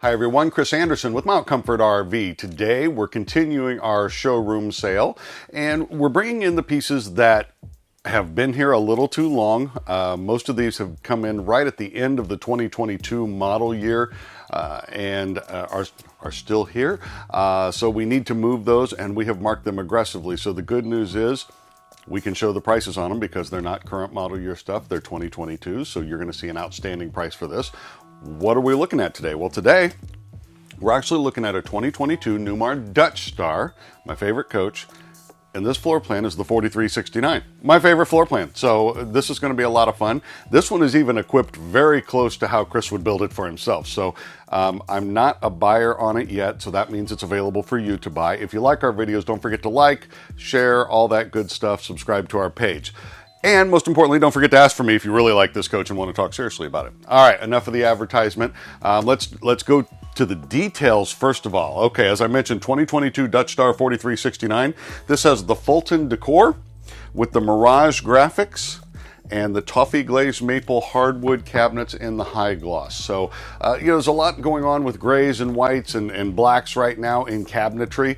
Hi everyone, Chris Anderson with Mount Comfort RV. Today we're continuing our showroom sale and we're bringing in the pieces that have been here a little too long. Most of these have come in right at the end of the 2022 model year and are still here. So we need to move those and we have marked them aggressively. So the good news is we can show the prices on them because they're not current model year stuff, they're 2022. So you're going to see an outstanding price for this. What are we looking at today? Well, today we're actually looking at a 2022 Newmar Dutch Star, my favorite coach, and this floor plan is the 4369, my favorite floor plan. So this is going to be a lot of fun. This one is even equipped very close to how Chris would build it for himself. So I'm not a buyer on it yet, so that means it's available for you to buy. If you like our videos, don't forget to like, share, all that good stuff, subscribe to our page. And most importantly, don't forget to ask for me if you really like this coach and want to talk seriously about it. All right, enough of the advertisement. Let's go to the details first of all. Okay, as I mentioned, 2022 Dutch Star 4369. This has the Fulton decor with the Mirage graphics and the toffee glazed maple hardwood cabinets in the high gloss. So, there's a lot going on with grays and whites and blacks right now in cabinetry.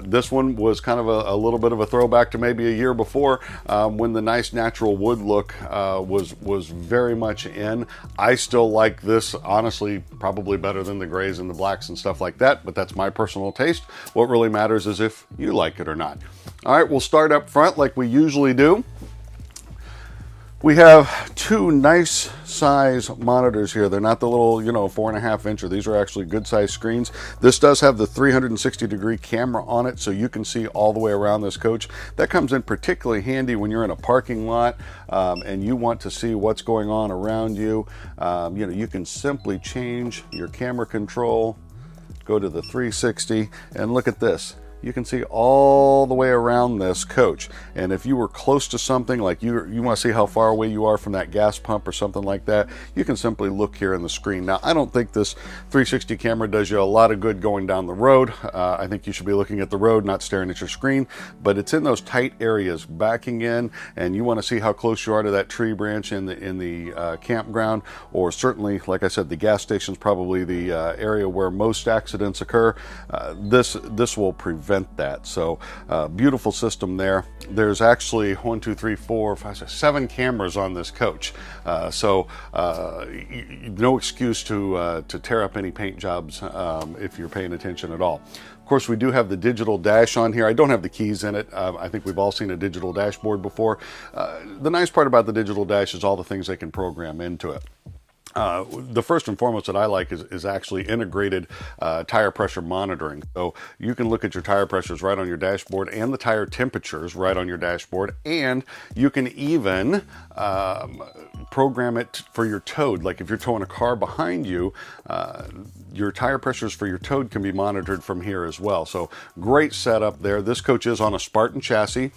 This one was kind of a little bit of a throwback to maybe a year before when the nice natural wood look was very much in. I still like this, honestly, probably better than the grays and the blacks and stuff like that, but that's my personal taste. What really matters is if you like it or not. All right, we'll start up front like we usually do. We have two nice size monitors here. They're not the little, 4.5 incher. These are actually good size screens. This does have the 360-degree camera on it, so you can see all the way around this coach. That comes in particularly handy when you're in a parking lot and you want to see what's going on around you. You can simply change your camera control, go to the 360, and look at this. You can see all the way around this coach. And if you were close to something, like you want to see how far away you are from that gas pump or something like that, you can simply look here in the screen. Now, I don't think this 360 camera does you a lot of good going down the road. I think you should be looking at the road, not staring at your screen, but it's in those tight areas, backing in, and you want to see how close you are to that tree branch in the campground, or certainly, like I said, the gas station is probably the area where most accidents occur. This will prevent that. So beautiful system there. There's actually 1, 2, 3, 4, 5, 6, 7 cameras on this coach. So no excuse to tear up any paint jobs if you're paying attention at all. Of course, we do have the digital dash on here. I don't have the keys in it. I think we've all seen a digital dashboard before. The nice part about the digital dash is all the things they can program into it. The first and foremost that I like is actually integrated tire pressure monitoring. So you can look at your tire pressures right on your dashboard and the tire temperatures right on your dashboard, and you can even program it for your toad. Like if you're towing a car behind you, your tire pressures for your toad can be monitored from here as well. So great setup there. This coach is on a Spartan chassis.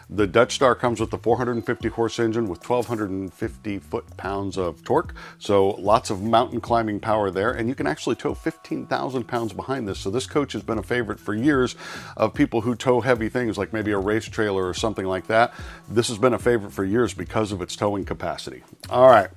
The Dutch Star comes with the 450 horse engine with 1,250 foot-pounds of torque. So lots of mountain climbing power there. And you can actually tow 15,000 pounds behind this. So this coach has been a favorite for years of people who tow heavy things like maybe a race trailer or something like that. This has been a favorite for years because of its towing capacity. All right.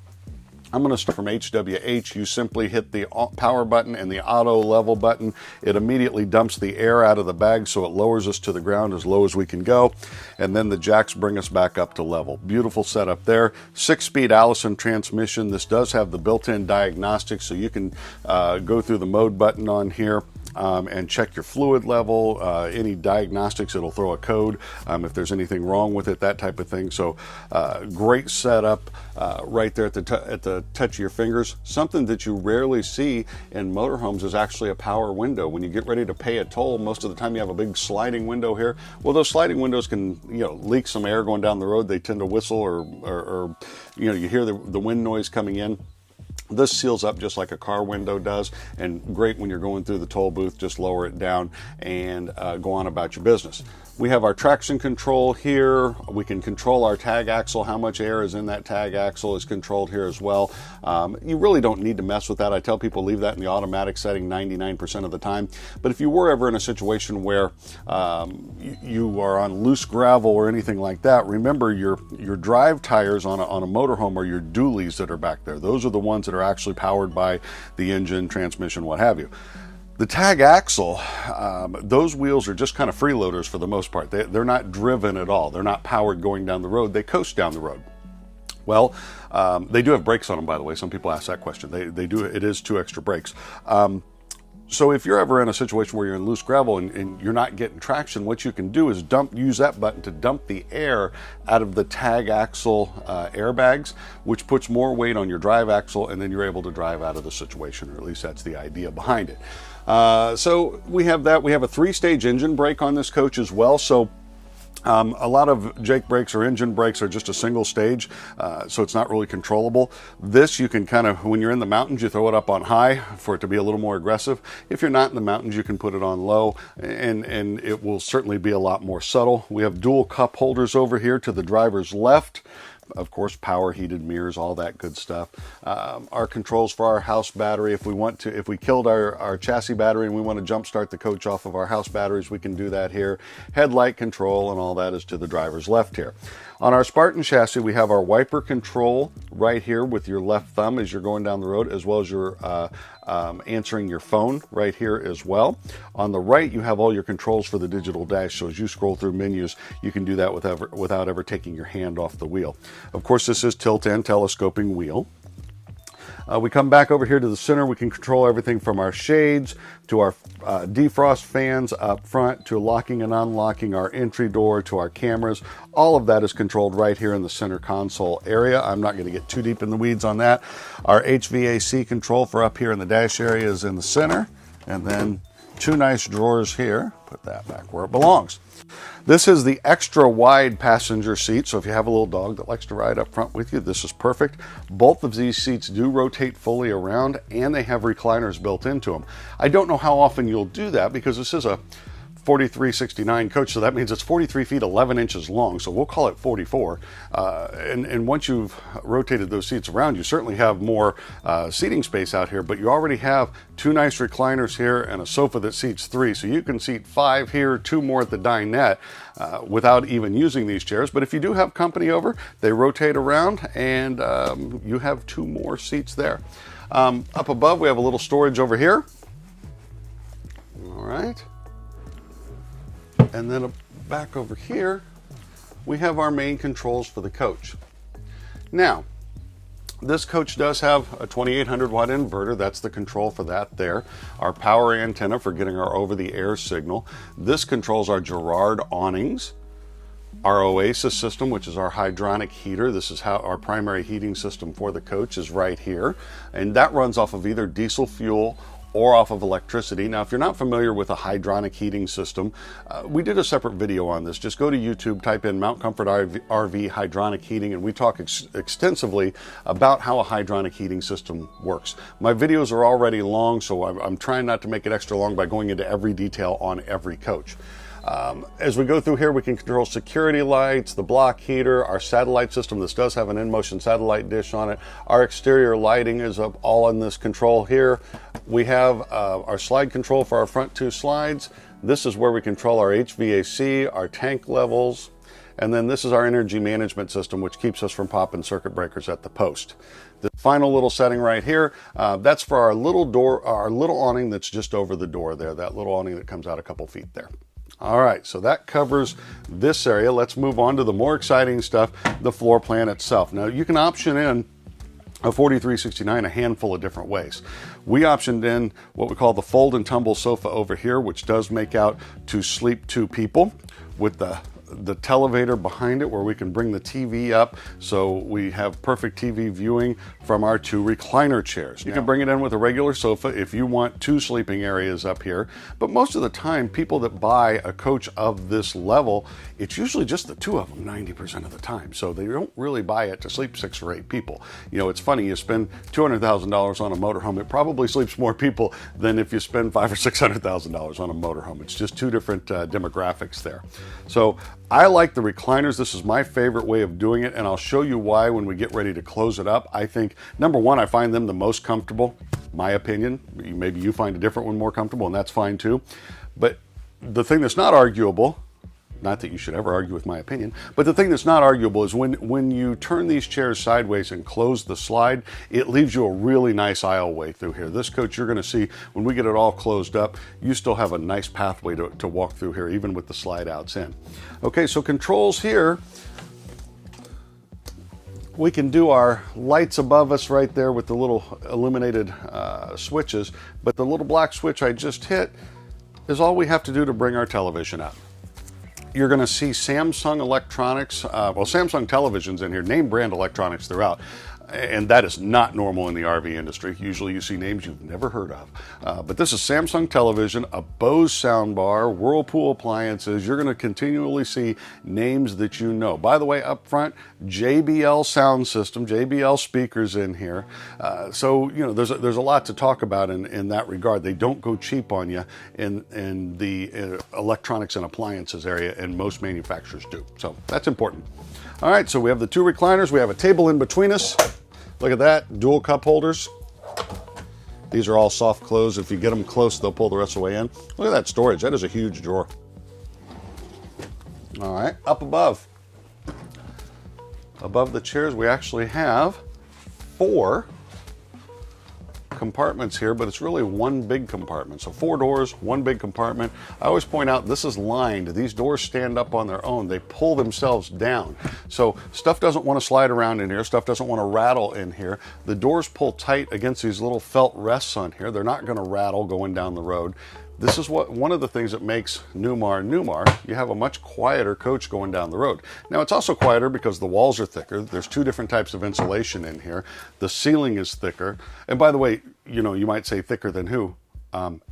I'm going to start from HWH. You simply hit the power button and the auto level button. It immediately dumps the air out of the bag, so it lowers us to the ground as low as we can go. And then the jacks bring us back up to level. Beautiful setup there. 6-speed Allison transmission. This does have the built-in diagnostics, so you can go through the mode button on here. And check your fluid level, any diagnostics, it'll throw a code if there's anything wrong with it, that type of thing. So great setup right there at the touch of your fingers. Something that you rarely see in motorhomes is actually a power window. When you get ready to pay a toll, most of the time you have a big sliding window here. Well, those sliding windows can leak some air going down the road. They tend to whistle or you hear the wind noise coming in. This seals up just like a car window does, and great when you're going through the toll booth. Just lower it down and go on about your business. We have our traction control here. We can control our tag axle. How much air is in that tag axle is controlled here as well. You really don't need to mess with that. I tell people leave that in the automatic setting 99% of the time. But if you were ever in a situation where you are on loose gravel or anything like that, remember your drive tires on a motorhome are your dualies that are back there. Those are the ones that are actually powered by the engine, transmission, what have you. The tag axle, those wheels are just kind of freeloaders for the most part. They're not driven at all. They're not powered going down the road. They coast down the road. Well, they do have brakes on them, by the way. Some people ask that question. They do. It is 2 extra brakes. So if you're ever in a situation where you're in loose gravel and you're not getting traction, what you can do is use that button to dump the air out of the tag axle airbags, which puts more weight on your drive axle, and then you're able to drive out of the situation, or at least that's the idea behind it. So we have that. We have a 3-stage engine brake on this coach as well. So a lot of Jake brakes or engine brakes are just a single stage, so it's not really controllable. This you can kind of, when you're in the mountains, you throw it up on high for it to be a little more aggressive. If you're not in the mountains, you can put it on low, and it will certainly be a lot more subtle. We have dual cup holders over here to the driver's left. Of course, power, heated mirrors, all that good stuff. Our controls for our house battery. If we killed our chassis battery and we want to jump start the coach off of our house batteries, we can do that here. Headlight control and all that is to the driver's left here. On our Spartan chassis, we have our wiper control right here with your left thumb as you're going down the road, as well as your answering your phone right here as well. On the right, you have all your controls for the digital dash, so as you scroll through menus, you can do that without ever taking your hand off the wheel. Of course, this is tilt and telescoping wheel. We come back over here to the center. We can control everything from our shades to our defrost fans up front, to locking and unlocking our entry door, to our cameras. All of that is controlled right here in the center console area. I'm not going to get too deep in the weeds on that. Our HVAC control for up here in the dash area is in the center. And then 2 nice drawers here. Put that back where it belongs. This is the extra wide passenger seat, so if you have a little dog that likes to ride up front with you, this is perfect. Both of these seats do rotate fully around, and they have recliners built into them. I don't know how often you'll do that, because this is a 4369 coach, so that means it's 43 feet 11 inches long, so we'll call it 44. And once you've rotated those seats around, you certainly have more seating space out here, but you already have 2 nice recliners here and a sofa that seats 3, so you can seat 5 here, 2 more at the dinette without even using these chairs. But if you do have company over, they rotate around, and you have 2 more seats there. Up above, we have a little storage over here. All right. And then back over here, we have our main controls for the coach. Now, this coach does have a 2800 watt inverter. That's the control for that there. Our power antenna for getting our over-the-air signal. This controls our Girard awnings. Our Oasis system, which is our hydronic heater. This is how our primary heating system for the coach is right here. And that runs off of either diesel fuel or off of electricity. Now, if you're not familiar with a hydronic heating system, we did a separate video on this. Just go to YouTube, type in Mount Comfort RV hydronic heating, and we talk extensively about how a hydronic heating system works. My videos are already long, so I'm trying not to make it extra long by going into every detail on every coach. As we go through here, we can control security lights, the block heater, our satellite system. This does have an in-motion satellite dish on it. Our exterior lighting is up all in this control here. We have our slide control for our front 2 slides. This is where we control our HVAC, our tank levels, and then this is our energy management system, which keeps us from popping circuit breakers at the post. The final little setting right here, that's for our little door, our little awning that's just over the door there, that little awning that comes out a couple feet there. All right, so that covers this area. Let's move on to the more exciting stuff, the floor plan itself. Now, you can option in a 4369 a handful of different ways. We optioned in what we call the fold and tumble sofa over here, which does make out to sleep 2 people, with the televator behind it where we can bring the TV up, so we have perfect TV viewing from our 2 recliner chairs. You can bring it in with a regular sofa if you want 2 sleeping areas up here, but most of the time people that buy a coach of this level, it's usually just the 2 of them 90% of the time, so they don't really buy it to sleep 6 or 8 people. You know, it's funny, you spend $200,000 on a motorhome, it probably sleeps more people than if you spend $500,000 or $600,000 on a motorhome. It's just 2 different demographics there. So I like the recliners. This is my favorite way of doing it, and I'll show you why when we get ready to close it up. I think, number one, I find them the most comfortable, my opinion. Maybe you find a different one more comfortable, and that's fine too. But the thing that's not arguable Not that you should ever argue with my opinion, but the thing that's not arguable is when you turn these chairs sideways and close the slide, it leaves you a really nice aisleway through here. This coach, you're going to see when we get it all closed up, you still have a nice pathway to walk through here, even with the slide outs in. Okay, so controls here. We can do our lights above us right there with the little illuminated switches, but the little black switch I just hit is all we have to do to bring our television up. You're going to see Samsung electronics, well, Samsung televisions in here, name brand electronics throughout. And that is not normal in the RV industry. Usually you see names you've never heard of. But this is Samsung television, a Bose Soundbar, Whirlpool appliances. You're going to continually see names that you know. By the way, up front, JBL sound system, JBL speakers in here. So, you know, there's a lot to talk about in that regard. They don't go cheap on you in the electronics and appliances area, and most manufacturers do. So that's important. All right, so we have the two recliners. We have a table in between us. Look at that, dual cup holders. These are all soft close. If you get them close, they'll pull the rest of the way in. Look at that storage. That is a huge drawer. All right, up above. Above the chairs, we actually have 4 compartments here, but it's really one big compartment. So 4 doors, one big compartment. I always point out this is lined. These doors stand up on their own. They pull themselves down. So stuff doesn't want to slide around in here. Stuff doesn't want to rattle in here. The doors pull tight against these little felt rests on here. They're not going to rattle going down the road. This is one of the things that makes Newmar. You have a much quieter coach going down the road. Now it's also quieter because the walls are thicker. There's 2 different types of insulation in here. The ceiling is thicker. And by the way, you know, you might say thicker than who?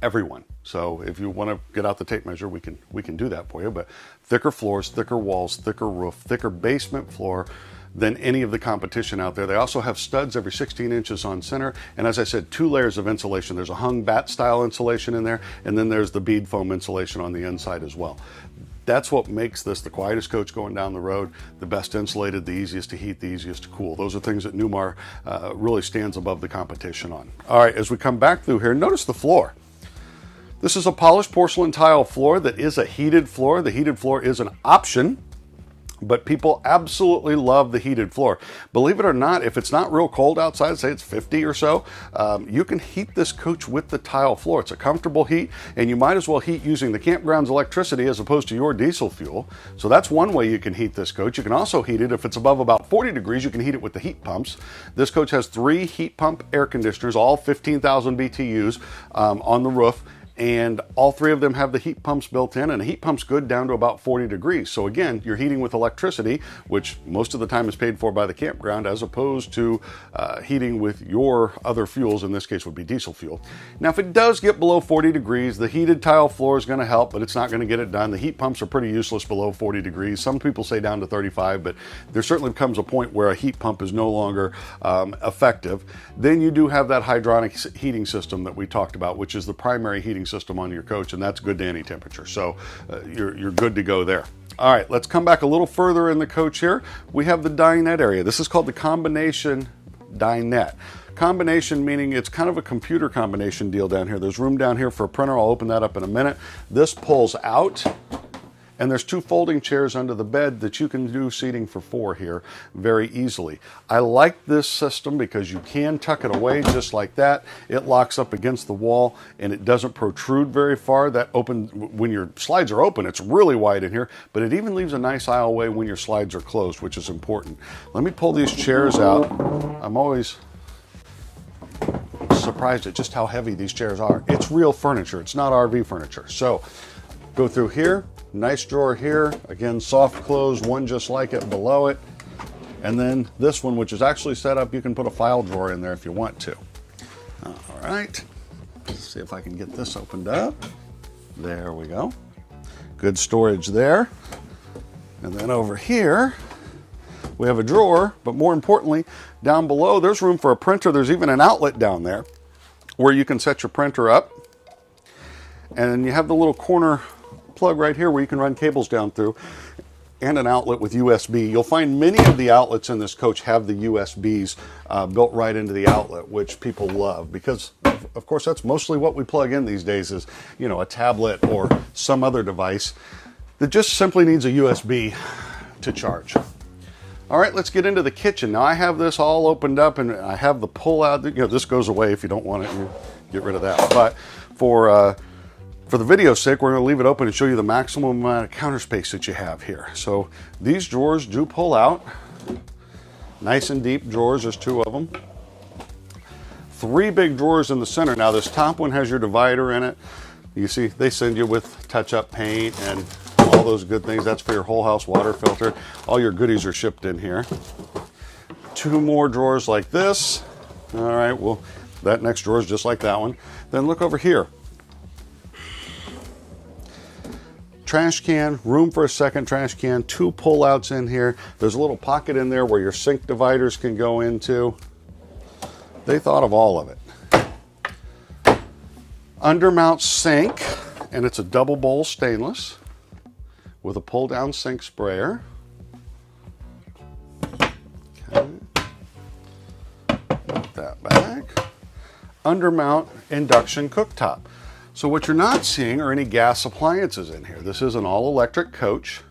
Everyone. So if you want to get out the tape measure, we can do that for you. But thicker floors, thicker walls, thicker roof, thicker basement floor than any of the competition out there. They also have studs every 16 inches on center. And as I said, 2 layers of insulation. There's a hung bat style insulation in there, and then there's the bead foam insulation on the inside as well. That's what makes this the quietest coach going down the road, the best insulated, the easiest to heat, the easiest to cool. Those are things that Newmar really stands above the competition on. All right, as we come back through here, notice the floor. This is a polished porcelain tile floor that is a heated floor. The heated floor is an option, but people absolutely love the heated floor. Believe it or not, if it's not real cold outside, say it's 50 or so, you can heat this coach with the tile floor. It's a comfortable heat, and you might as well heat using the campground's electricity as opposed to your diesel fuel. So that's one way you can heat this coach. You can also heat it, if it's above about 40 degrees, you can heat it with the heat pumps. This coach has 3 heat pump air conditioners, all 15,000 BTUs on the roof. And all 3 of them have the heat pumps built in, and a heat pump's good down to about 40 degrees. So again, you're heating with electricity, which most of the time is paid for by the campground, as opposed to heating with your other fuels. In this case would be diesel fuel. Now, if it does get below 40 degrees, the heated tile floor is going to help, but it's not going to get it done. The heat pumps are pretty useless below 40 degrees. Some people say down to 35, but there certainly comes a point where a heat pump is no longer effective. Then you do have that hydronic heating system that we talked about, which is the primary heating system on your coach, and that's good to any temperature. So you're good to go there. All right, let's come back a little further in the coach here. We have the dinette area. This is called the combination dinette. Combination meaning it's kind of a computer combination deal down here. There's room down here for a printer. I'll open that up in a minute. This pulls out, and there's 2 folding chairs under the bed that you can do seating for 4 here very easily. I like this system because you can tuck it away just like that. It locks up against the wall and it doesn't protrude very far. When your slides are open, it's really wide in here, but it even leaves a nice aisleway when your slides are closed, which is important. Let me pull these chairs out. I'm always surprised at just how heavy these chairs are. It's real furniture. It's not RV furniture. So go through here. Nice drawer here, again soft close, one just like it below it, and then this one, which is actually set up, you can put a file drawer in there if you want to. All right, let's see if I can get this opened up. There we go. Good storage there. And then over here we have a drawer, but more importantly, down below there's room for a printer. There's even an outlet down there where you can set your printer up, and you have the little corner plug right here where you can run cables down through, and an outlet with USB. You'll find many of the outlets in this coach have the USBs built right into the outlet, which people love because, of course, that's mostly what we plug in these days is, you know, a tablet or some other device. that just simply needs a USB to charge. All right, let's get into the kitchen. Now I have this all opened up and I have the pull out. This goes away if you don't want it, you get rid of that. But for the video's sake, we're gonna leave it open and show you the maximum amount of counter space that you have here. So these drawers do pull out. Nice and deep drawers, there's 2 of them. 3 big drawers in the center. Now this top one has your divider in it. You see, they send you with touch-up paint and all those good things. That's for your whole house water filter. All your goodies are shipped in here. 2 more drawers like this. All right, well, that next drawer is just like that one. Then look over here. Trash can, room for a second trash can, 2 pull-outs in here. There's a little pocket in there where your sink dividers can go into. They thought of all of it. Undermount sink, and it's a double bowl stainless with a pull-down sink sprayer. Okay. Put that back. Undermount induction cooktop. So what you're not seeing are any gas appliances in here. This is an all-electric coach.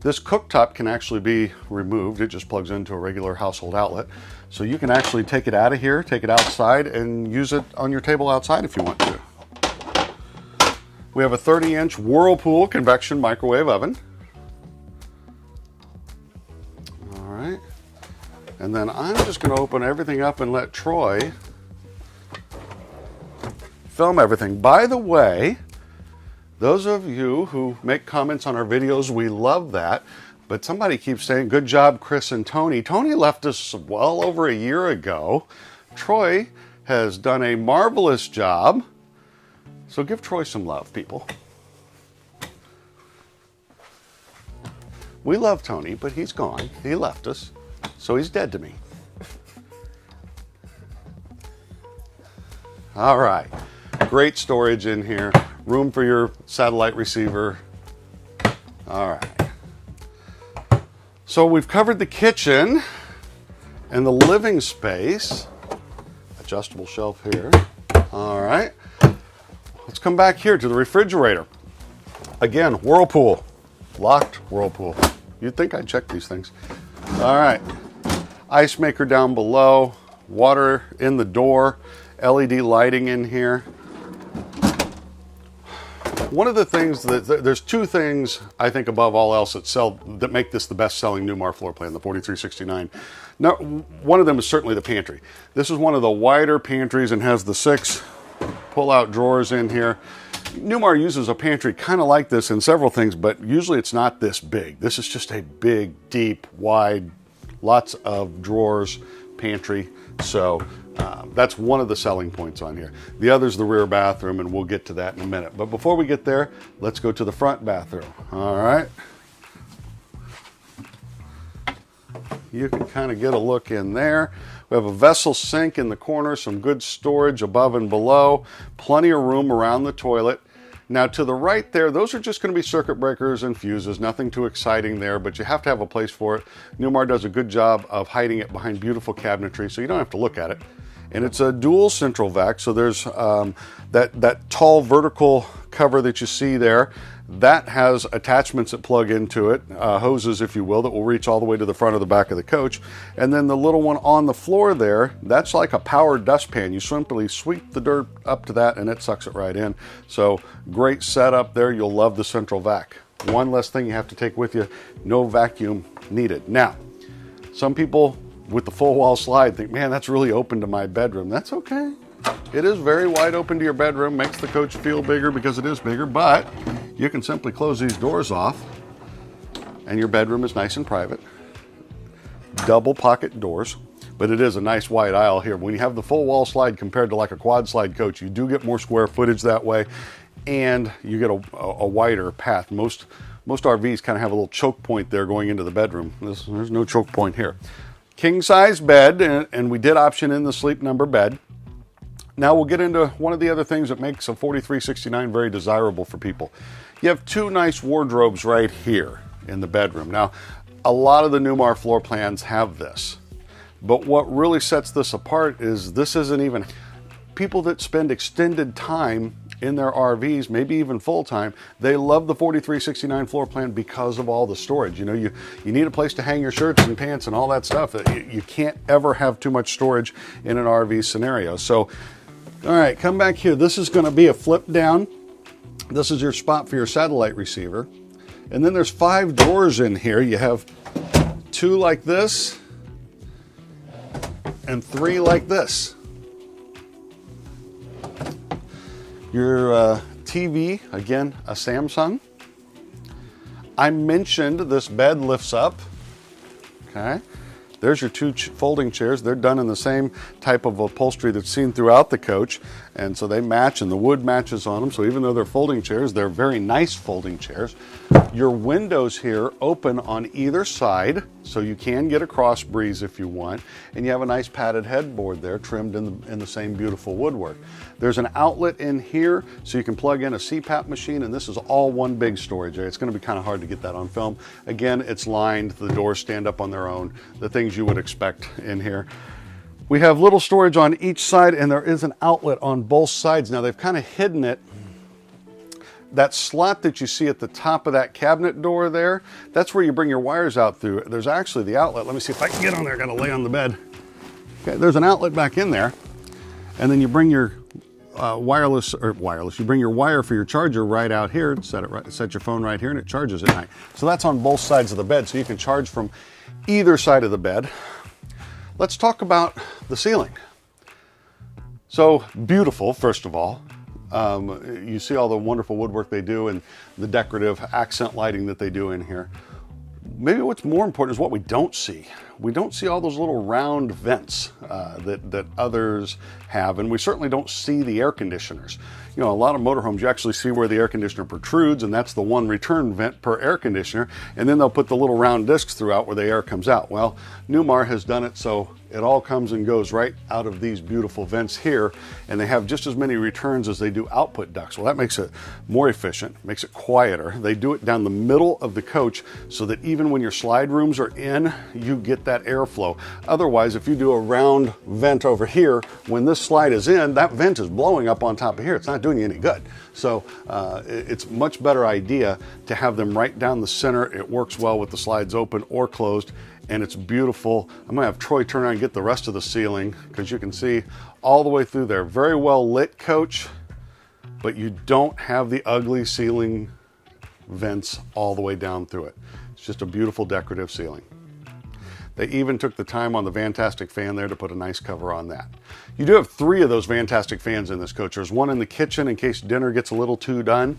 This cooktop can actually be removed. It just plugs into a regular household outlet. So you can actually take it out of here, take it outside, and use it on your table outside if you want to. We have a 30-inch Whirlpool convection microwave oven. All right. And then I'm just going to open everything up and let Troy film everything. By the way, those of you who make comments on our videos, we love that. But somebody keeps saying, good job, Chris and Tony. Tony left us well over a year ago. Troy has done a marvelous job. So give Troy some love, people. We love Tony, but he's gone. He left us, so he's dead to me. All right. Great storage in here. Room for your satellite receiver. All right. So we've covered the kitchen and the living space. Adjustable shelf here. All right. Let's come back here to the refrigerator. Again, Whirlpool. Locked Whirlpool. You'd think I'd check these things. All right. Ice maker down below. Water in the door. LED lighting in here. One of the things there's 2 things I think above all else that make this the best-selling Newmar floor plan, the 4369. Now, one of them is certainly the pantry. This is one of the wider pantries and has the 6 pull-out drawers in here. Newmar uses a pantry kind of like this in several things, but usually it's not this big. This is just a big, deep, wide, lots of drawers pantry. So that's one of the selling points on here. The other is the rear bathroom, and we'll get to that in a minute. But before we get there, let's go to the front bathroom. All right. You can kind of get a look in there. We have a vessel sink in the corner, some good storage above and below, plenty of room around the toilet. Now to the right there, those are just going to be circuit breakers and fuses, nothing too exciting there, but you have to have a place for it. Newmar does a good job of hiding it behind beautiful cabinetry, so you don't have to look at it. And it's a dual central vac, so there's that tall vertical cover that you see there. That has attachments that plug into it, hoses if you will, that will reach all the way to the front of the back of the coach. And then the little one on the floor there, that's like a powered dustpan. You simply sweep the dirt up to that and it sucks it right in. So great setup there. You'll love the central vac. One less thing you have to take with you, no vacuum needed. Now, some people with the full wall slide think, man, that's really open to my bedroom. That's okay. It is very wide open to your bedroom, makes the coach feel bigger because it is bigger, but you can simply close these doors off and your bedroom is nice and private. Double pocket doors, but it is a nice wide aisle here. When you have the full wall slide compared to like a quad slide coach, you do get more square footage that way and you get a wider path. Most RVs kind of have a little choke point there going into the bedroom. There's no choke point here. King size bed, and we did option in the sleep number bed. Now we'll get into one of the other things that makes a 4369 very desirable for people. You have 2 nice wardrobes right here in the bedroom. Now, a lot of the Newmar floor plans have this, but what really sets this apart is this isn't even... People that spend extended time in their RVs, maybe even full-time, they love the 4369 floor plan because of all the storage. You know, you need a place to hang your shirts and pants and all that stuff. You can't ever have too much storage in an RV scenario. So, all right, come back here. This is going to be a flip down. This is your spot for your satellite receiver. And then there's 5 drawers in here. You have 2 like this and 3 like this. Your TV, again, a Samsung. I mentioned this bed lifts up. Okay. There's your 2 folding chairs. They're done in the same type of upholstery that's seen throughout the coach. And so they match, and the wood matches on them. So even though they're folding chairs, they're very nice folding chairs. Your windows here open on either side, so you can get a cross breeze if you want. And you have a nice padded headboard there, trimmed in the same beautiful woodwork. There's an outlet in here, so you can plug in a CPAP machine, and this is all one big storage area. It's going to be kind of hard to get that on film. Again, it's lined. The doors stand up on their own. The things you would expect in here. We have little storage on each side, and there is an outlet on both sides. Now, they've kind of hidden it. That slot that you see at the top of that cabinet door there, that's where you bring your wires out through. There's actually the outlet. Let me see if I can get on there. I got to lay on the bed. Okay, there's an outlet back in there. And then you bring your you bring your wire for your charger right out here, set your phone right here, and it charges at night. So that's on both sides of the bed, so you can charge from either side of the bed. Let's talk about the ceiling. So beautiful, first of all. You see all the wonderful woodwork they do and the decorative accent lighting that they do in here. Maybe what's more important is what we don't see. We don't see all those little round vents that others have, and we certainly don't see the air conditioners. You know, a lot of motorhomes, you actually see where the air conditioner protrudes, and that's the one return vent per air conditioner, and then they'll put the little round discs throughout where the air comes out. Well, Newmar has done it so it all comes and goes right out of these beautiful vents here, and they have just as many returns as they do output ducts. Well, that makes it more efficient, makes it quieter. They do it down the middle of the coach so that even when your slide rooms are in, you get that airflow. Otherwise, if you do a round vent over here, when this slide is in, that vent is blowing up on top of here. It's not doing you any good. So it's a much better idea to have them right down the center. It works well with the slides open or closed, and it's beautiful. I'm gonna have Troy turn around and get the rest of the ceiling because you can see all the way through there. Very well lit coach, but you don't have the ugly ceiling vents all the way down through it. It's just a beautiful decorative ceiling. They even took the time on the Fantastic fan there to put a nice cover on that. You do have 3 of those Fantastic fans in this coach. There's one in the kitchen in case dinner gets a little too done.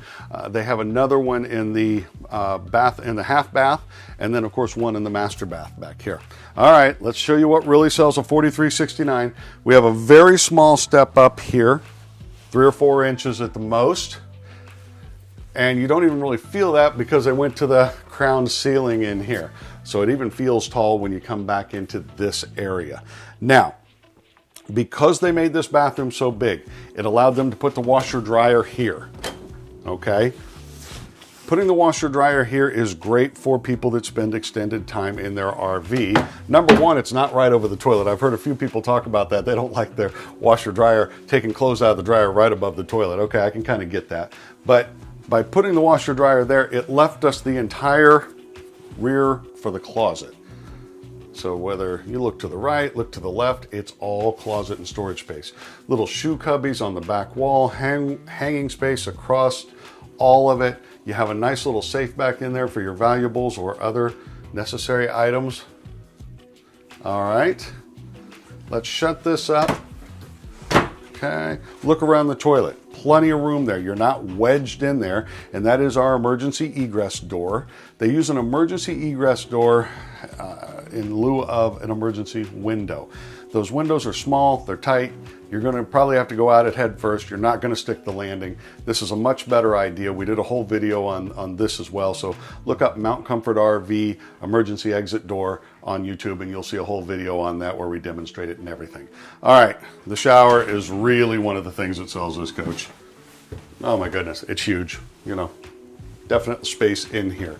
They have another one in the bath, in the half bath, and then of course one in the master bath back here. All right, let's show you what really sells a 4369. We have a very small step up here, 3 or 4 inches at the most. And you don't even really feel that because they went to the crown ceiling in here. So it even feels tall when you come back into this area. Now, because they made this bathroom so big, it allowed them to put the washer dryer here, okay? Putting the washer dryer here is great for people that spend extended time in their RV. Number one, it's not right over the toilet. I've heard a few people talk about that. They don't like their washer dryer taking clothes out of the dryer right above the toilet. Okay, I can kind of get that. But by putting the washer dryer there, it left us the entire rear for the closet. So whether you look to the right, look to the left, it's all closet and storage space. Little shoe cubbies on the back wall, hanging space across all of it. You have a nice little safe back in there for your valuables or other necessary items. All right, let's shut this up. Okay, look around the toilet. Plenty of room there. You're not wedged in there, and that is our emergency egress door. They use an emergency egress door in lieu of an emergency window. Those windows are small, they're tight. You're going to probably have to go at it head first. You're not going to stick the landing. This is a much better idea. We did a whole video on this as well. So look up Mount Comfort RV emergency exit door on YouTube and you'll see a whole video on that where we demonstrate it and everything. All right, the shower is really one of the things that sells this coach. Oh my goodness, it's huge, you know, definite space in here.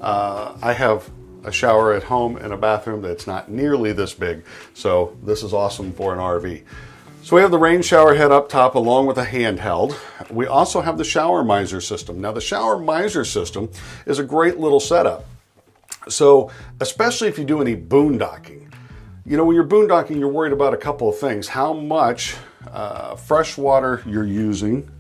I have a shower at home and a bathroom that's not nearly this big. So this is awesome for an RV. So we have the rain shower head up top along with a handheld. We also have the shower miser system. Now the shower miser system is a great little setup. So especially if you do any boondocking. You know, when you're boondocking, you're worried about a couple of things. How much fresh water you're using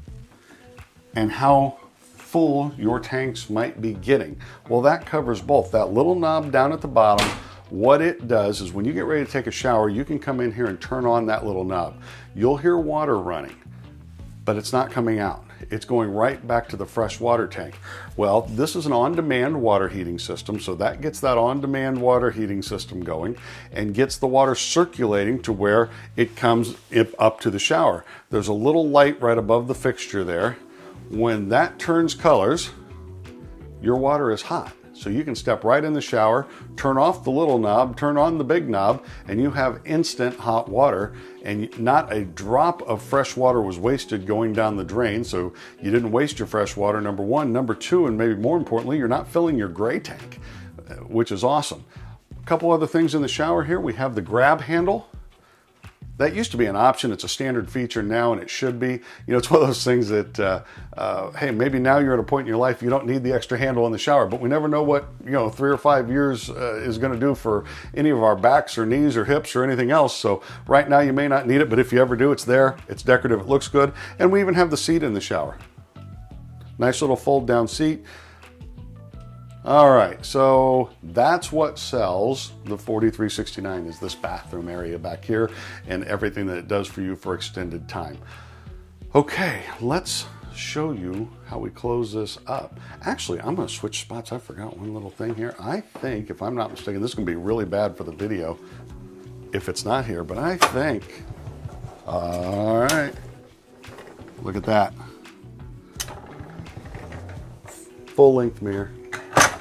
and how full your tanks might be getting. Well, that covers both. That little knob down at the bottom, what it does is when you get ready to take a shower, you can come in here and turn on that little knob. You'll hear water running, but it's not coming out. It's going right back to the fresh water tank. Well, this is an on-demand water heating system, so that gets that on-demand water heating system going and gets the water circulating to where it comes up to the shower. There's a little light right above the fixture there. When that turns colors, your water is hot. So you can step right in the shower, turn off the little knob, turn on the big knob, and you have instant hot water, and not a drop of fresh water was wasted going down the drain. So you didn't waste your fresh water, number one. Number two, and maybe more importantly, you're not filling your gray tank, which is awesome. A couple other things in the shower here. We have the grab handle. That used to be an option. It's a standard feature now, and it should be. You know, it's one of those things that, hey, maybe now you're at a point in your life you don't need the extra handle in the shower, but we never know what, 3 or 5 years is going to do for any of our backs or knees or hips or anything else. So right now you may not need it, but if you ever do, it's there. It's decorative. It looks good. And we even have the seat in the shower. Nice little fold down seat. All right, so that's what sells the $43.69 is this bathroom area back here and everything that it does for you for extended time. Okay, let's show you how we close this up. Actually, I'm gonna switch spots. I forgot one little thing here. I think, if I'm not mistaken, this is gonna be really bad for the video if it's not here, but I think, all right, look at that. Full length mirror.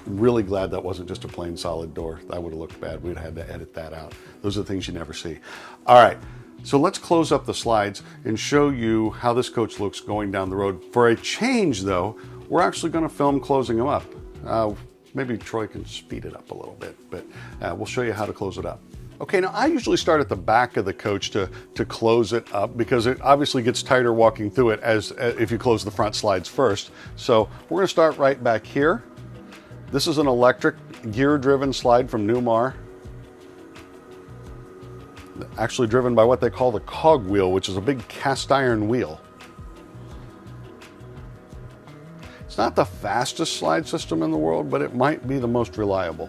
Really glad that wasn't just a plain solid door. That would have looked bad. We'd have had to edit that out. Those are the things you never see. All right, so let's close up the slides and show you how this coach looks going down the road. For a change though, we're actually gonna film closing them up. Maybe Troy can speed it up a little bit, but we'll show you how to close it up. Okay, now I usually start at the back of the coach to close it up because it obviously gets tighter walking through it as if you close the front slides first. So we're gonna start right back here. This is an electric gear-driven slide from Newmar. Actually driven by what they call the cog wheel, which is a big cast iron wheel. It's not the fastest slide system in the world, but it might be the most reliable.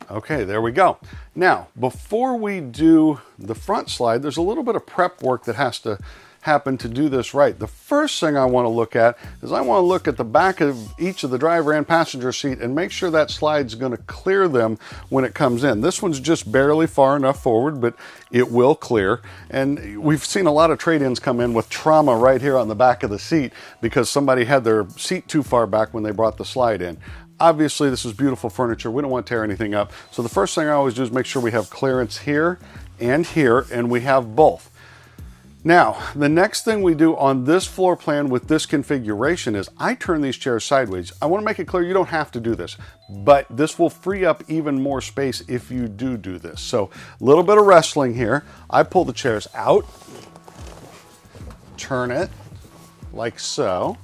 Okay, there we go. Now, before we do the front slide, there's a little bit of prep work that has to happen to do this right. The first thing I want to look at is I want to look at the back of each of the driver and passenger seat and make sure that slide's going to clear them when it comes in. This one's just barely far enough forward, but it will clear. And we've seen a lot of trade-ins come in with trauma right here on the back of the seat because somebody had their seat too far back when they brought the slide in. Obviously, this is beautiful furniture. We don't want to tear anything up. So the first thing I always do is make sure we have clearance here, and we have both. Now, the next thing we do on this floor plan with this configuration is I turn these chairs sideways. I want to make it clear you don't have to do this, but this will free up even more space if you do this. So a little bit of wrestling here. I pull the chairs out, turn it like so,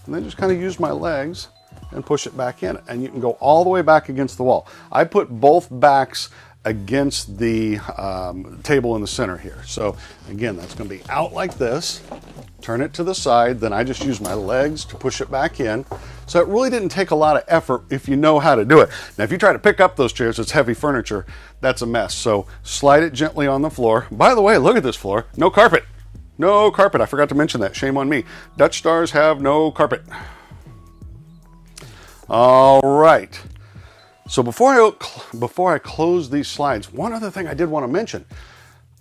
and then just kind of use my legs and push it back in, and you can go all the way back against the wall. I put both backs against the table in the center here. So again, that's going to be out like this, turn it to the side, then I just use my legs to push it back in. So it really didn't take a lot of effort if you know how to do it. Now, if you try to pick up those chairs, it's heavy furniture, that's a mess. So slide it gently on the floor. By the way, look at this floor, no carpet. No carpet, I forgot to mention that, shame on me. Dutch Stars have no carpet. All right, so before I close these slides, one other thing I did want to mention.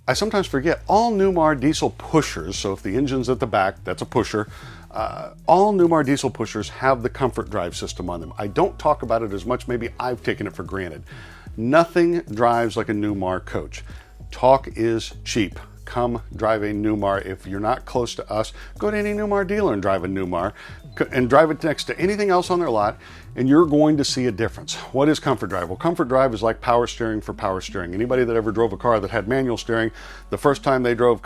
I sometimes forget, all Newmar diesel pushers, so if the engine's at the back, that's a pusher, all Newmar diesel pushers have the comfort drive system on them. I don't talk about it as much, maybe I've taken it for granted. Nothing drives like a Newmar coach. Talk is cheap. come drive a Newmar. If you're not close to us, go to any Newmar dealer and drive a Newmar and drive it next to anything else on their lot, and you're going to see a difference. What is comfort drive? Well, comfort drive is like power steering for power steering. Anybody that ever drove a car that had manual steering, the first time they drove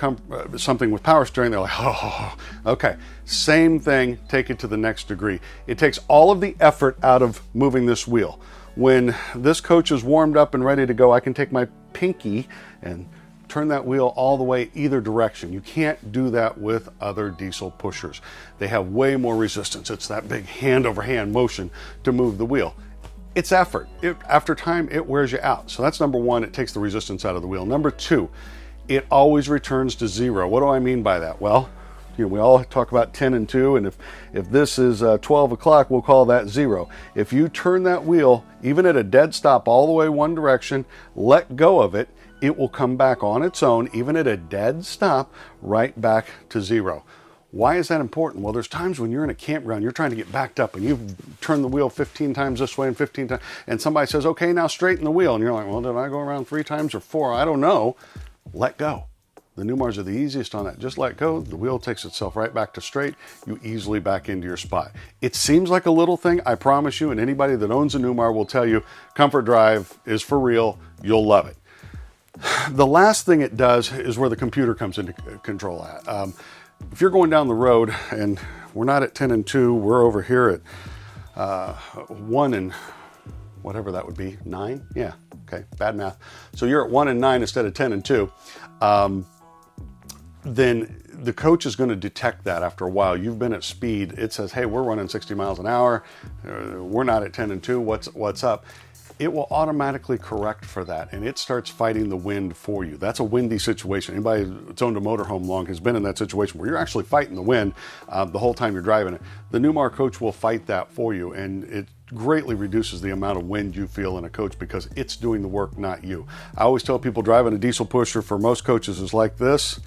something with power steering, they're like, oh, okay. Same thing, take it to the next degree. It takes all of the effort out of moving this wheel. When this coach is warmed up and ready to go, I can take my pinky and turn that wheel all the way either direction. You can't do that with other diesel pushers. They have way more resistance. It's that big hand over hand motion to move the wheel. It's effort. After time, it wears you out. So that's number one, it takes the resistance out of the wheel. Number two, it always returns to zero. What do I mean by that? Well, we all talk about 10 and 2, and if this is 12 o'clock, we'll call that 0. If you turn that wheel, even at a dead stop all the way one direction, let go of it, it will come back on its own, even at a dead stop, right back to 0. Why is that important? Well, there's times when you're in a campground, you're trying to get backed up, and you've turned the wheel 15 times this way and 15 times, and somebody says, okay, now straighten the wheel, and you're like, well, did I go around 3 times or 4? I don't know. Let go. The Newmars are the easiest on that. Just let go. The wheel takes itself right back to straight. You easily back into your spot. It seems like a little thing, I promise you, and anybody that owns a Newmar will tell you, comfort drive is for real. You'll love it. The last thing it does is where the computer comes into control at. If you're going down the road, and we're not at 10 and 2, we're over here at 1 and whatever that would be, 9? Yeah, okay, bad math. So you're at 1 and 9 instead of 10 and 2. Then the coach is going to detect that after a while. You've been at speed. It says, hey, we're running 60 miles an hour. We're not at 10 and 2. What's up? It will automatically correct for that, and it starts fighting the wind for you. That's a windy situation. Anybody that's owned a motorhome long has been in that situation where you're actually fighting the wind the whole time you're driving it. The Newmar coach will fight that for you, and it greatly reduces the amount of wind you feel in a coach because it's doing the work, not you. I always tell people driving a diesel pusher for most coaches is like this.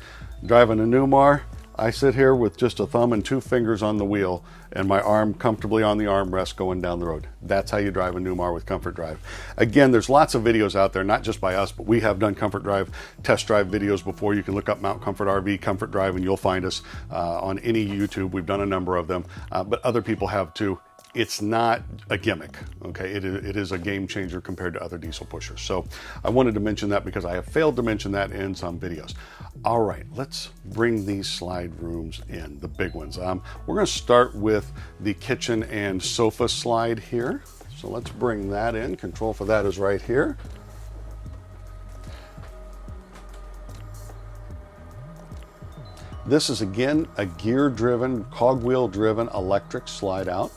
Driving a Newmar, I sit here with just a thumb and 2 fingers on the wheel and my arm comfortably on the armrest going down the road. That's how you drive a Newmar with comfort drive. Again, there's lots of videos out there, not just by us, but we have done comfort drive test drive videos before. You can look up Mount Comfort RV Comfort Drive and you'll find us on any YouTube. We've done a number of them, but other people have too. It's not a gimmick, okay? It is a game changer compared to other diesel pushers. So I wanted to mention that because I have failed to mention that in some videos. All right, let's bring these slide rooms in, the big ones. We're gonna start with the kitchen and sofa slide here. So let's bring that in. Control for that is right here. This is again a gear-driven, cogwheel-driven electric slide out.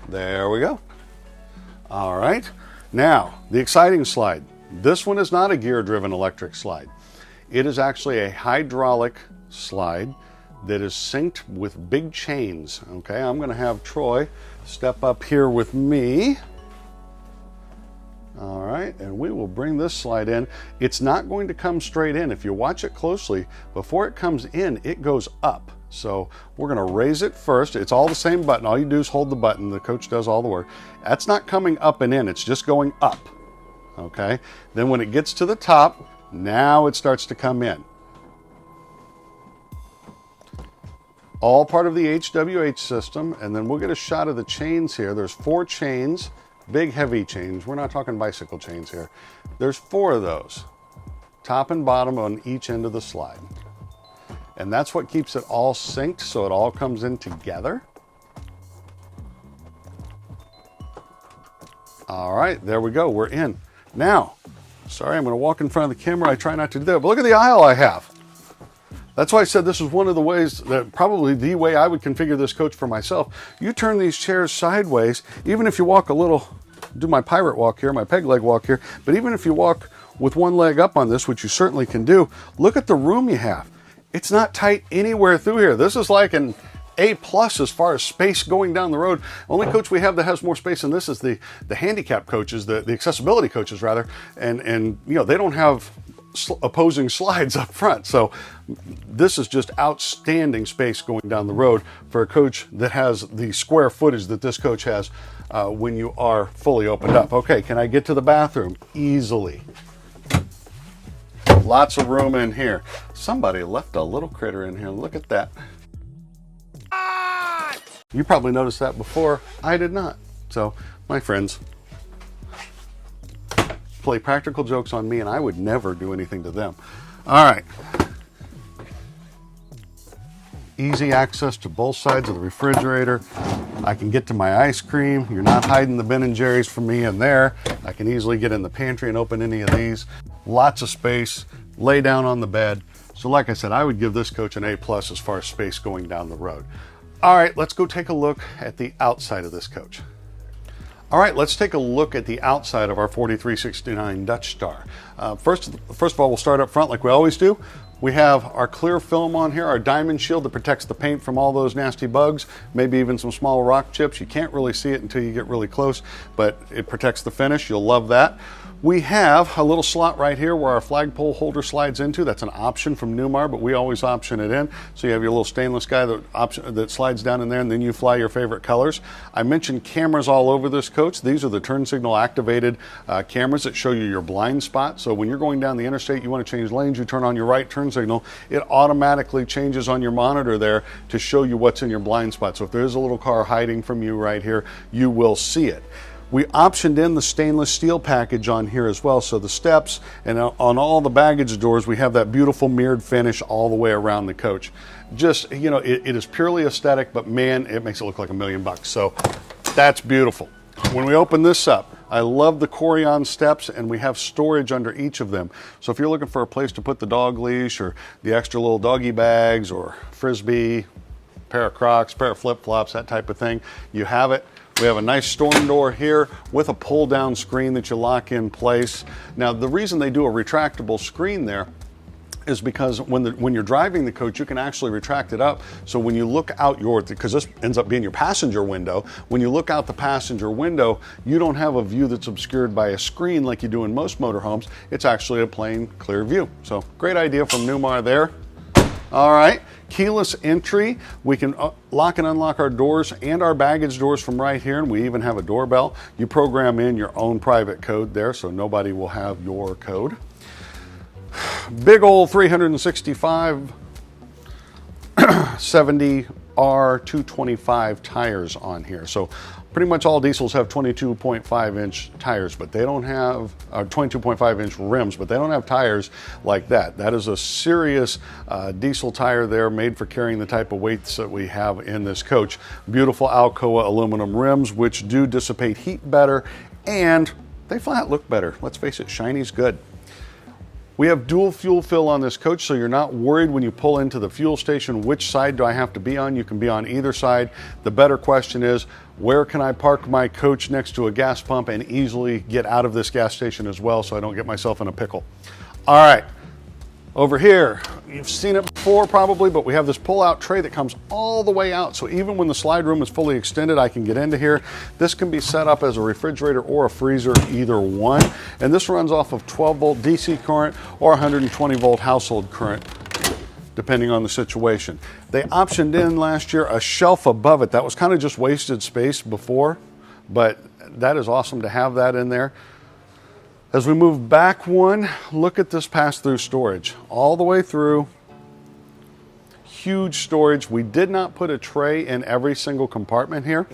There we go. All right. Now, the exciting slide. This one is not a gear-driven electric slide. It is actually a hydraulic slide that is synced with big chains. Okay, I'm going to have Troy step up here with me. All right, and we will bring this slide in. It's not going to come straight in. If you watch it closely, before it comes in, it goes up. So we're going to raise it first. It's all the same button. All you do is hold the button. The coach does all the work. That's not coming up and in. It's just going up. Okay. Then when it gets to the top, now it starts to come in. All part of the HWH system. And then we'll get a shot of the chains here. There's 4 chains, big heavy chains. We're not talking bicycle chains here. There's 4 of those, top and bottom on each end of the slide. And that's what keeps it all synced so it all comes in together. All right, there we go, we're in. Now, sorry, I'm gonna walk in front of the camera. I try not to do that, but look at the aisle I have. That's why I said this is one of the ways that probably the way I would configure this coach for myself. You turn these chairs sideways, even if you walk a little, do my pirate walk here, my peg leg walk here, but even if you walk with one leg up on this, which you certainly can do, look at the room you have. It's not tight anywhere through here. This is like an A+ as far as space going down the road. Only coach we have that has more space than this is the handicap coaches, the accessibility coaches rather. And you know, they don't have opposing slides up front. So this is just outstanding space going down the road for a coach that has the square footage that this coach has when you are fully opened up. Okay, can I get to the bathroom? Easily. Lots of room in here. Somebody left a little critter in here. Look at that. You probably noticed that before. I did not. So, my friends play practical jokes on me, and I would never do anything to them. All right. Easy access to both sides of the refrigerator. I can get to my ice cream. You're not hiding the Ben & Jerry's from me in there. I can easily get in the pantry and open any of these. Lots of space. Lay down on the bed. So like I said, I would give this coach an A+ as far as space going down the road. All right, let's go take a look at the outside of this coach. All right, let's take a look at the outside of our 4369 Dutch Star. First of all, we'll start up front like we always do. We have our clear film on here, our diamond shield that protects the paint from all those nasty bugs, maybe even some small rock chips. You can't really see it until you get really close, but it protects the finish. You'll love that. We have a little slot right here where our flagpole holder slides into. That's an option from Newmar, but we always option it in. So you have your little stainless guy that slides down in there, and then you fly your favorite colors. I mentioned cameras all over this coach. These are the turn signal activated cameras that show you your blind spot. So when you're going down the interstate, you want to change lanes, you turn on your right turn signal, it automatically changes on your monitor there to show you what's in your blind spot. So if there is a little car hiding from you right here, you will see it. We optioned in the stainless steel package on here as well, so the steps and on all the baggage doors we have that beautiful mirrored finish all the way around the coach. Just, you know, it is purely aesthetic, but man, it makes it look like $1,000,000. So that's beautiful. When we open this up, I love the Corian steps, and we have storage under each of them. So if you're looking for a place to put the dog leash or the extra little doggy bags or frisbee, pair of Crocs, pair of flip-flops, that type of thing, you have it. We have a nice storm door here with a pull-down screen that you lock in place. Now, the reason they do a retractable screen there is because when you're driving the coach, you can actually retract it up. So when you look out because this ends up being your passenger window, when you look out the passenger window, you don't have a view that's obscured by a screen like you do in most motorhomes. It's actually a plain, clear view. So great idea from Newmar there. All right, keyless entry. We can lock and unlock our doors and our baggage doors from right here, and we even have a doorbell. You program in your own private code there, so nobody will have your code. Big old 365 70R225 tires on here. So pretty much all diesels have 22.5-inch tires, but they don't have 22.5-inch rims, but they don't have tires like that. That is a serious diesel tire there, made for carrying the type of weights that we have in this coach. Beautiful Alcoa aluminum rims, which do dissipate heat better, and they flat look better. Let's face it, shiny's good. We have dual fuel fill on this coach, so you're not worried when you pull into the fuel station, which side do I have to be on? You can be on either side. The better question is, where can I park my coach next to a gas pump and easily get out of this gas station as well so I don't get myself in a pickle? All right, over here, you've seen it before probably, but we have this pull-out tray that comes all the way out. So even when the slide room is fully extended, I can get into here. This can be set up as a refrigerator or a freezer, either one. And this runs off of 12-volt DC current or 120-volt household current, depending on the situation. They optioned in last year a shelf above it. That was kind of just wasted space before, but that is awesome to have that in there. As we move back one, look at this pass-through storage. All the way through, huge storage. We did not put a tray in every single compartment here.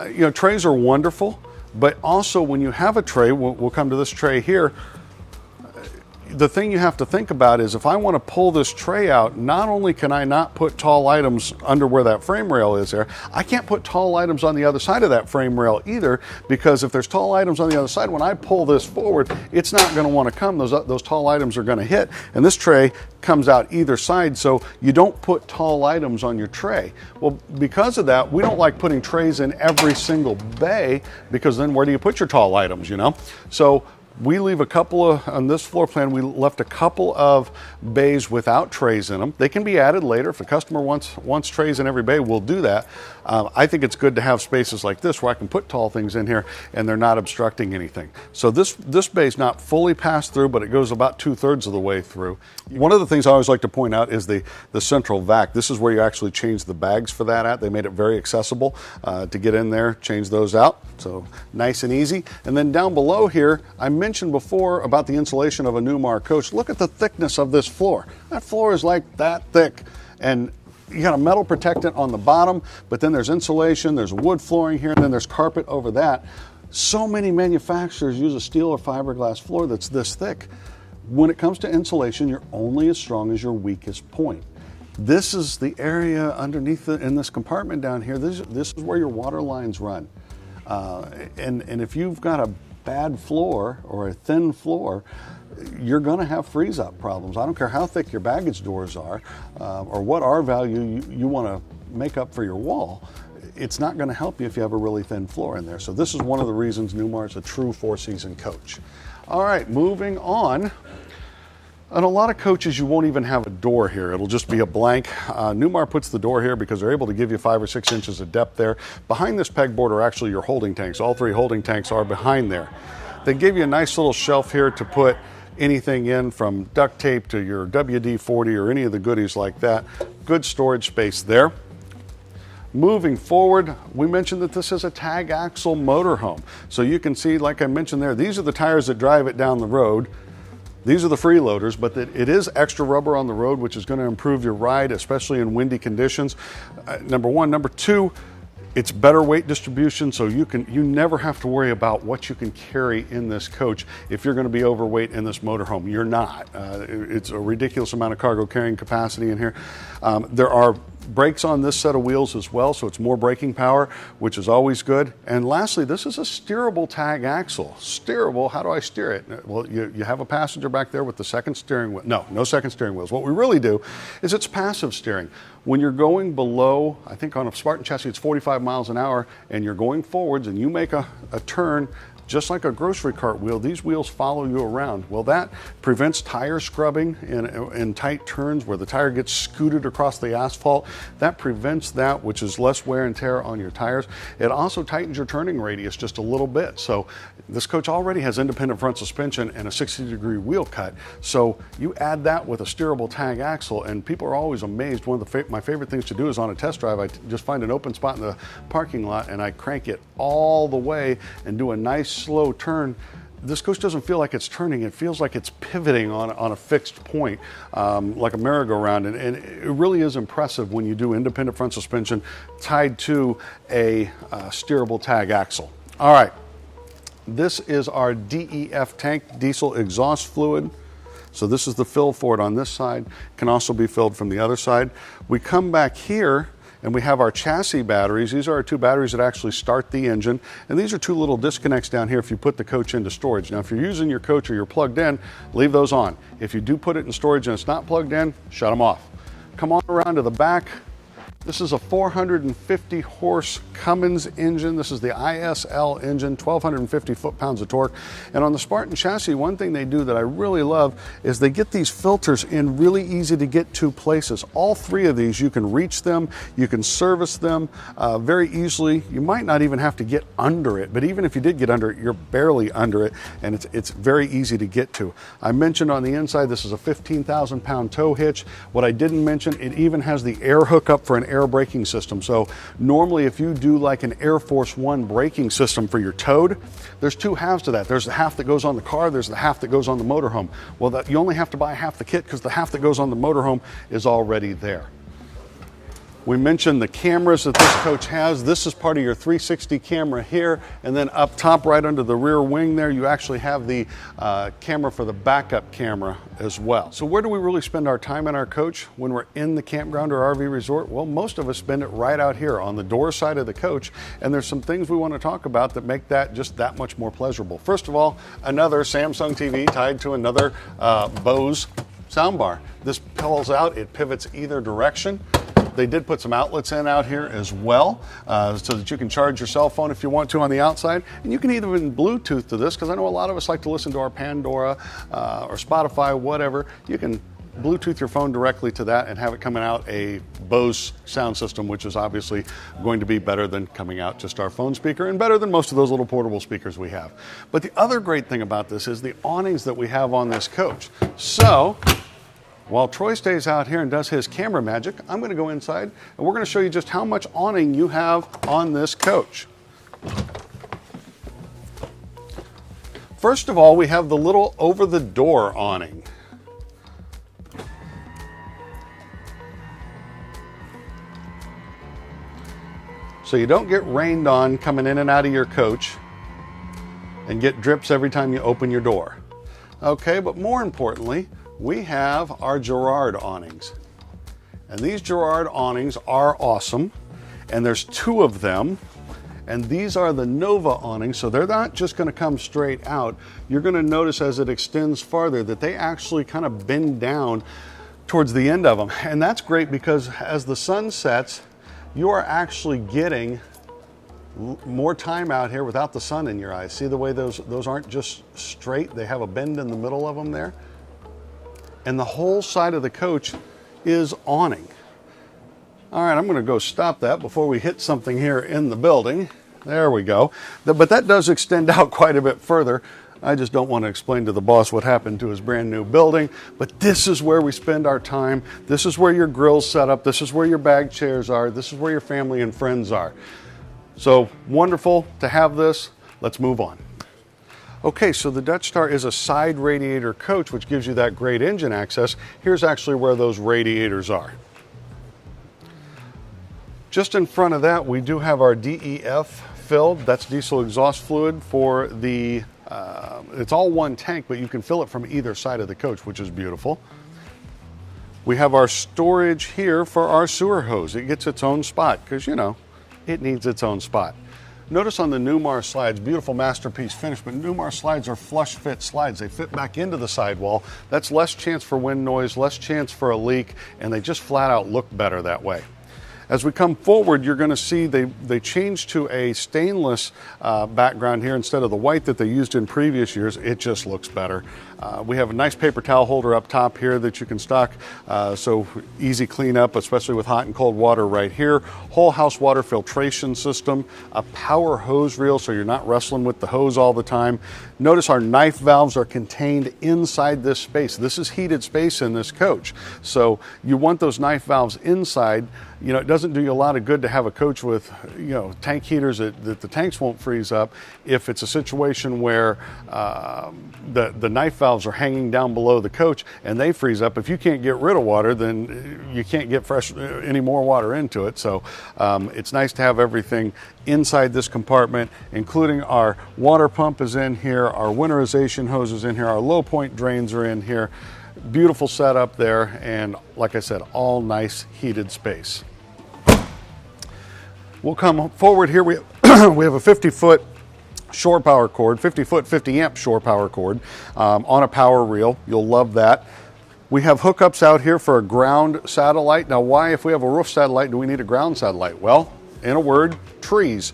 You know, trays are wonderful, but also when you have a tray, we'll come to this tray here, the thing you have to think about is if I want to pull this tray out, not only can I not put tall items under where that frame rail is there, I can't put tall items on the other side of that frame rail either, because if there's tall items on the other side, when I pull this forward, it's not going to want to come. Those tall items are going to hit, and this tray comes out either side, so you don't put tall items on your tray. Well, because of that, we don't like putting trays in every single bay, because then where do you put your tall items, you know? So we leave a couple of, on this floor plan, we left a couple of bays without trays in them. They can be added later. If a customer wants trays in every bay, we'll do that. I think it's good to have spaces like this where I can put tall things in here and they're not obstructing anything. So this bay is not fully passed through, but it goes about 2/3 of the way through. One of the things I always like to point out is the central vac. This is where you actually change the bags for that at. They made it very accessible to get in there, change those out. So nice and easy. And then down below here, I mentioned before about the insulation of a Newmar coach. Look at the thickness of this floor. That floor is like that thick. And you got a metal protectant on the bottom, but then there's insulation, there's wood flooring here, and then there's carpet over that. So many manufacturers use a steel or fiberglass floor that's this thick. When it comes to insulation, you're only as strong as your weakest point. This is the area underneath in this compartment down here. This is where your water lines run. And if you've got a bad floor or a thin floor, you're going to have freeze up problems. I don't care how thick your baggage doors are or what R value you want to make up for your wall. It's not going to help you if you have a really thin floor in there. So this is one of the reasons Newmar is a true four-season coach. All right, moving on. On a lot of coaches, you won't even have a door here. It'll just be a blank. Newmar puts the door here because they're able to give you 5 or 6 inches of depth there. Behind this pegboard are actually your holding tanks. All 3 holding tanks are behind there. They give you a nice little shelf here to put anything in, from duct tape to your WD-40 or any of the goodies like that. Good storage space there. Moving forward, we mentioned that this is a tag axle motorhome. So you can see, like I mentioned there, these are the tires that drive it down the road. These are the freeloaders, but it is extra rubber on the road, which is going to improve your ride, especially in windy conditions. Number one. Number two, it's better weight distribution, so you never have to worry about what you can carry in this coach if you're going to be overweight in this motorhome. You're not. It's a ridiculous amount of cargo carrying capacity in here. There are brakes on this set of wheels as well, so it's more braking power, which is always good. And lastly, this is a steerable tag axle. Steerable, how do I steer it? Well, you have a passenger back there with the second steering wheel. No second steering wheels. What we really do is it's passive steering. When you're going below, I think on a Spartan chassis, it's 45 miles an hour, and you're going forwards and you make a turn, just like a grocery cart wheel, these wheels follow you around. Well, that prevents tire scrubbing in tight turns where the tire gets scooted across the asphalt. That prevents that, which is less wear and tear on your tires. It also tightens your turning radius just a little bit. So this coach already has independent front suspension and a 60-degree wheel cut. So you add that with a steerable tag axle, and people are always amazed. One of my favorite things to do is on a test drive, I just find an open spot in the parking lot and I crank it all the way and do a nice slow turn. This coach doesn't feel like it's turning. It feels like it's pivoting on a fixed point, like a merry-go-round. And it really is impressive when you do independent front suspension tied to a steerable tag axle. All right, this is our DEF tank, diesel exhaust fluid. So this is the fill for it on this side. Can also be filled from the other side. We come back here and we have our chassis batteries. These are our 2 batteries that actually start the engine. And these are 2 little disconnects down here if you put the coach into storage. Now, if you're using your coach or you're plugged in, leave those on. If you do put it in storage and it's not plugged in, shut them off. Come on around to the back. This is a 450 horse Cummins engine. This is the ISL engine, 1,250 foot-pounds of torque. And on the Spartan chassis, one thing they do that I really love is they get these filters in really easy to get to places. All 3 of these, you can reach them, you can service them very easily. You might not even have to get under it, but even if you did get under it, you're barely under it, and it's very easy to get to. I mentioned on the inside, this is a 15,000-pound tow hitch. What I didn't mention, it even has the air hookup for an air braking system. So normally if you do like an Air Force One braking system for your Toad, there's 2 halves to that. There's the half that goes on the car, there's the half that goes on the motorhome. Well, you only have to buy half the kit because the half that goes on the motorhome is already there. We mentioned the cameras that this coach has. This is part of your 360 camera here, and then up top right under the rear wing there, you actually have the camera for the backup camera as well. So where do we really spend our time in our coach when we're in the campground or RV resort? Well, most of us spend it right out here on the door side of the coach, and there's some things we want to talk about that make that just that much more pleasurable. First of all, another Samsung TV tied to another Bose Soundbar. This pulls out, it pivots either direction. They did put some outlets in out here as well, so that you can charge your cell phone if you want to on the outside. And you can even Bluetooth to this, because I know a lot of us like to listen to our Pandora or Spotify, whatever. You can Bluetooth your phone directly to that and have it coming out a Bose sound system, which is obviously going to be better than coming out just our phone speaker and better than most of those little portable speakers we have. But the other great thing about this is the awnings that we have on this coach. So while Troy stays out here and does his camera magic, I'm going to go inside and we're going to show you just how much awning you have on this coach. First of all, we have the little over-the-door awning. So you don't get rained on coming in and out of your coach and get drips every time you open your door. Okay, but more importantly, we have our Girard awnings. And these Girard awnings are awesome, and there's 2 of them. And these are the Nova awnings, so they're not just going to come straight out. You're going to notice as it extends farther that they actually kind of bend down towards the end of them. And that's great because as the sun sets, you are actually getting more time out here without the sun in your eyes. See the way those aren't just straight, they have a bend in the middle of them there. And the whole side of the coach is awning. All right, I'm going to go stop that before we hit something here in the building. There we go. But that does extend out quite a bit further. I just don't want to explain to the boss what happened to his brand new building, but this is where we spend our time. This is where your grill's set up. This is where your bag chairs are. This is where your family and friends are. So wonderful to have this. Let's move on. Okay, so the Dutch Star is a side radiator coach, which gives you that great engine access. Here's actually where those radiators are. Just in front of that, we do have our DEF filled. That's diesel exhaust fluid for the, it's all one tank, but you can fill it from either side of the coach, which is beautiful. We have our storage here for our sewer hose. It gets its own spot because, you know, it needs its own spot. Notice on the Newmar slides, beautiful masterpiece finish, but Newmar slides are flush fit slides. They fit back into the sidewall. That's less chance for wind noise, less chance for a leak, and they just flat out look better that way. As we come forward, you're going to see they changed to a stainless background here instead of the white that they used in previous years. It just looks better. We have a nice paper towel holder up top here that you can stock, so easy cleanup, especially with hot and cold water right here. Whole house water filtration system, a power hose reel so you're not wrestling with the hose all the time. Notice our knife valves are contained inside this space. This is heated space in this coach, so you want those knife valves inside. You know, it doesn't do you a lot of good to have a coach with, you know, tank heaters that the tanks won't freeze up if it's a situation where the knife valves are hanging down below the coach and they freeze up. If you can't get rid of water, then you can't get any more water into it. So it's nice to have everything inside this compartment, including our water pump is in here, our winterization hose is in here, our low point drains are in here. Beautiful setup there, and like I said, all nice heated space. We'll come forward here. We have a 50-foot shore power cord, 50-foot, 50-amp shore power cord on a power reel. You'll love that. We have hookups out here for a ground satellite. Now, why, if we have a roof satellite, do we need a ground satellite? Well, in a word, trees.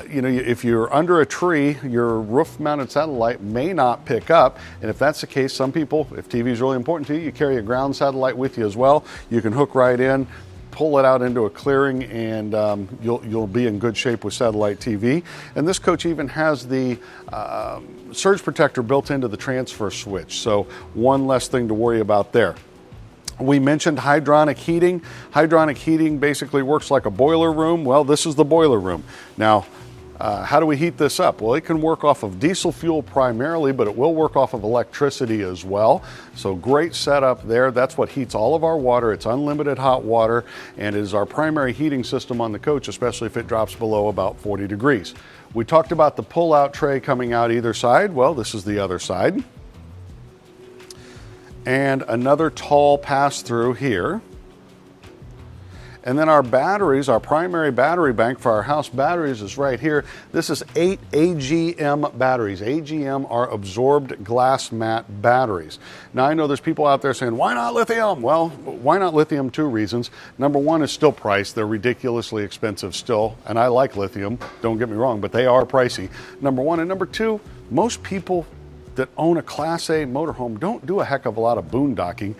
You know, if you're under a tree, your roof-mounted satellite may not pick up, and if that's the case, some people, if TV is really important to you, you carry a ground satellite with you as well. You can hook right in, pull it out into a clearing, and you'll be in good shape with satellite TV. And this coach even has the surge protector built into the transfer switch, so one less thing to worry about there. We mentioned hydronic heating. Hydronic heating basically works like a boiler room. Well, this is the boiler room. Now, how do we heat this up? Well, it can work off of diesel fuel primarily, but it will work off of electricity as well. So great setup there. That's what heats all of our water. It's unlimited hot water, and it is our primary heating system on the coach, especially if it drops below about 40 degrees. We talked about the pull-out tray coming out either side. Well, this is the other side. And another tall pass-through here. And then our batteries, our primary battery bank for our house batteries is right here. This is 8 AGM batteries. AGM are absorbed glass mat batteries. Now, I know there's people out there saying, why not lithium? Well, why not lithium? 2 reasons. Number one is still price. They're ridiculously expensive still. And I like lithium, don't get me wrong, but they are pricey. Number one. And number two, most people that own a Class A motorhome don't do a heck of a lot of boondocking.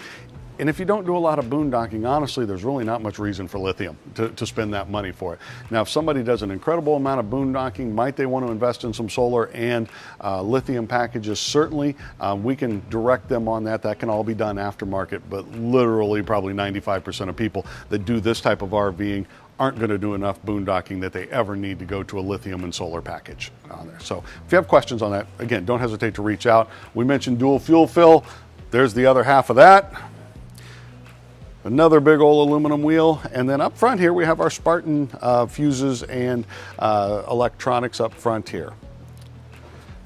And if you don't do a lot of boondocking, honestly, there's really not much reason for lithium to spend that money for it. Now, if somebody does an incredible amount of boondocking, might they want to invest in some solar and lithium packages? Certainly, we can direct them on that. That can all be done aftermarket, but literally probably 95% of people that do this type of RVing aren't going to do enough boondocking that they ever need to go to a lithium and solar package on there. So if you have questions on that, again, don't hesitate to reach out. We mentioned dual fuel fill. There's the other half of that. Another big old aluminum wheel, and then up front here we have our Spartan fuses and electronics up front here.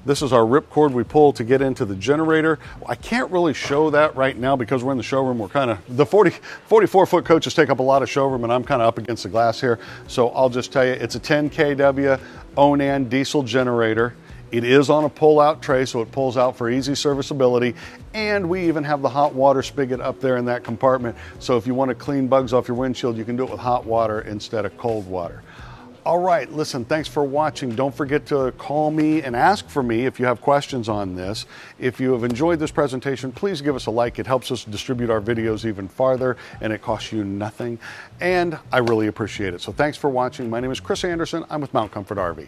This is our ripcord we pull to get into the generator. I can't really show that right now because we're in the showroom. We're kind of, the 44-foot coaches take up a lot of showroom, and I'm kind of up against the glass here. So I'll just tell you, it's a 10 kW Onan diesel generator. It is on a pull-out tray, so it pulls out for easy serviceability. And we even have the hot water spigot up there in that compartment. So if you want to clean bugs off your windshield, you can do it with hot water instead of cold water. All right, listen, thanks for watching. Don't forget to call me and ask for me if you have questions on this. If you have enjoyed this presentation, please give us a like. It helps us distribute our videos even farther, and it costs you nothing. And I really appreciate it. So thanks for watching. My name is Chris Anderson. I'm with Mount Comfort RV.